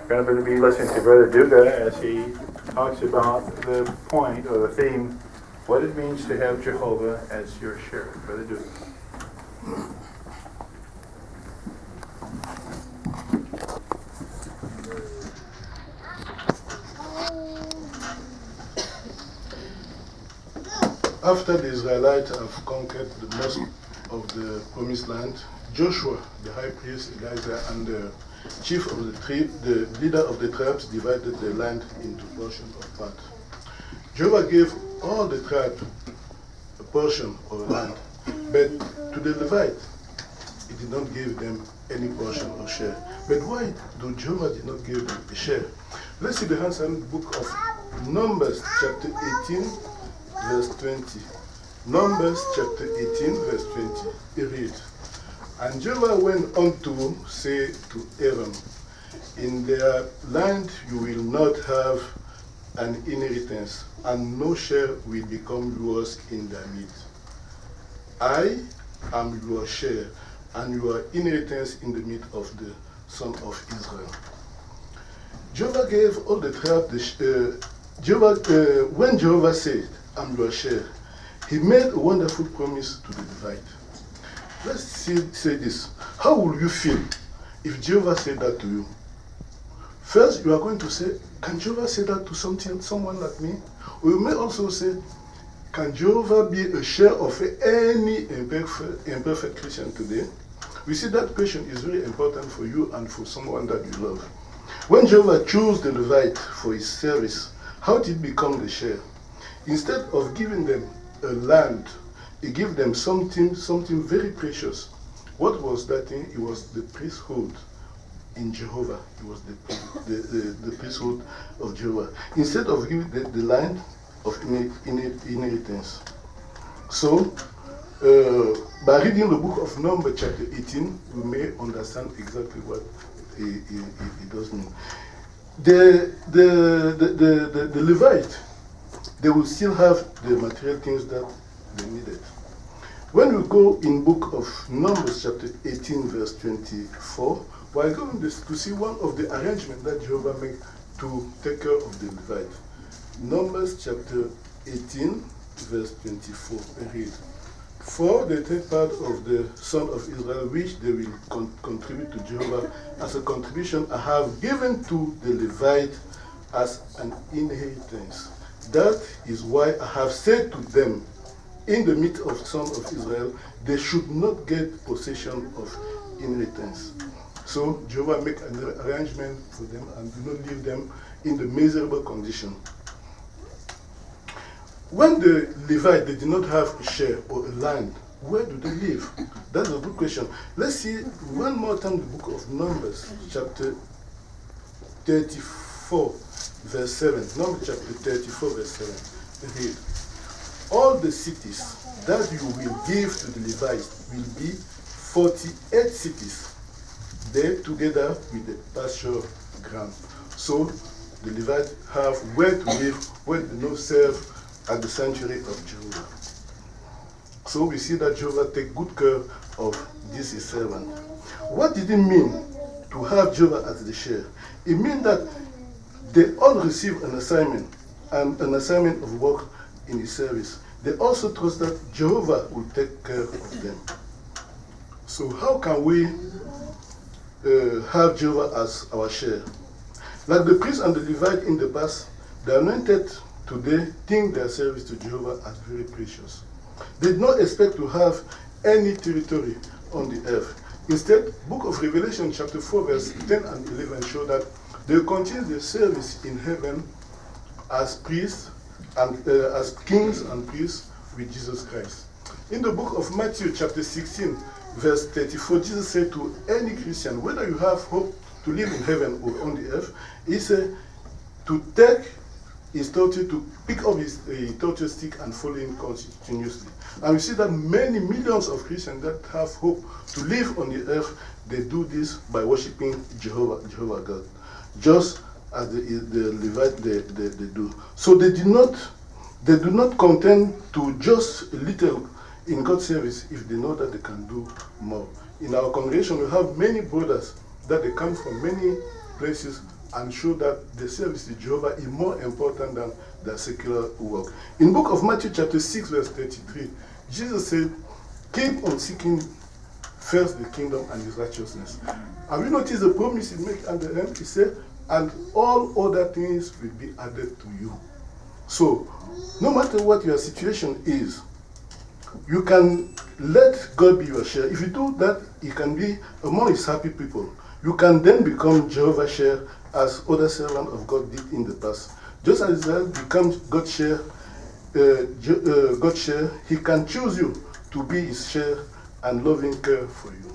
We're going to be listening to Brother Duga as he talks about the point or the theme, what it means to have Jehovah as your sheriff. Brother Duga. After the Israelites have conquered the most of the promised land, Joshua, the high priest, Elijah, and the chief of the tribe, the leader of the tribes, divided the land into portions of part. Jehovah gave all the tribes a portion of the land, but to the Levite, he did not give them any portion or share. But why do Jehovah did not give them a share? Let's see the answer in the book of Numbers, chapter 18, verse 20. Numbers chapter 18, verse 20. He reads, "And Jehovah went on to say to Aaron, in their land you will not have an inheritance, and no share will become yours in their midst. I am your share, and your inheritance in the midst of the son of Israel." Jehovah gave all the tribes when Jehovah said, "I'm your share," he made a wonderful promise to the Levite. Let's say this. How will you feel if Jehovah said that to you? First, you are going to say, can Jehovah say that to someone like me? Or you may also say, can Jehovah be a share of any imperfect Christian today? We see that question is very important for you and for someone that you love. When Jehovah chose the Levite for his service, how did it become the share? Instead of giving them a land, he gave them something very precious. What was that thing? It was the priesthood in Jehovah. It was the priesthood of Jehovah. Instead of giving the land of inheritance. So, by reading the book of Numbers chapter 18, we may understand exactly what it does mean. The Levite, they will still have the material things that they needed. When we go in book of Numbers chapter 18 verse 24, we are going to see one of the arrangements that Jehovah made to take care of the Levite. Numbers chapter 18 verse 24, we read, "For the third part of the son of Israel, which they will contribute to Jehovah as a contribution, I have given to the Levite as an inheritance. That is why I have said to them, in the midst of the sons of Israel, they should not get possession of inheritance." So Jehovah make an arrangement for them and do not leave them in the miserable condition. When the Levite, they did not have a share or a land, where do they live? That's a good question. Let's see one more time the book of Numbers, chapter 34, verse 7. Numbers chapter 34, verse 7. Read, "All the cities that you will give to the Levites will be 48 cities, they together with the pasture ground." So the Levites have where to live, where they not serve at the sanctuary of Jehovah. So we see that Jehovah take good care of this his servant. What did it mean to have Jehovah as the share? It means that they all receive an assignment and an assignment of work in his service. They also trust that Jehovah will take care of them. So how can we have Jehovah as our share? Like the priest and the Levite in the past, the anointed today think their service to Jehovah as very precious. They did not expect to have any territory on the earth. Instead, book of Revelation chapter 4 verse 10 and 11 show that they continue their service in heaven as priests and as kings and priests with Jesus Christ. In the book of Matthew chapter 16 verse 34, Jesus said to any Christian, whether you have hope to live in heaven or on the earth, he said to take his torture, to pick up his torture stick and follow him continuously. And we see that many millions of Christians that have hope to live on the earth, they do this by worshiping Jehovah God, just as the Levite they do. So they do not content to just a little in God's service if they know that they can do more. In our congregation, we have many brothers that they come from many places and show that the service to Jehovah is more important than the secular work. In book of Matthew chapter 6 verse 33, Jesus said, keep on seeking first the kingdom and his righteousness. Have you noticed the promise he made at the end? He said, and all other things will be added to you. So, no matter what your situation is, you can let God be your share. If you do that, you can be among his happy people. You can then become Jehovah's share as other servants of God did in the past. Just as Israel becomes God's share, he can choose you to be his share and loving care for you.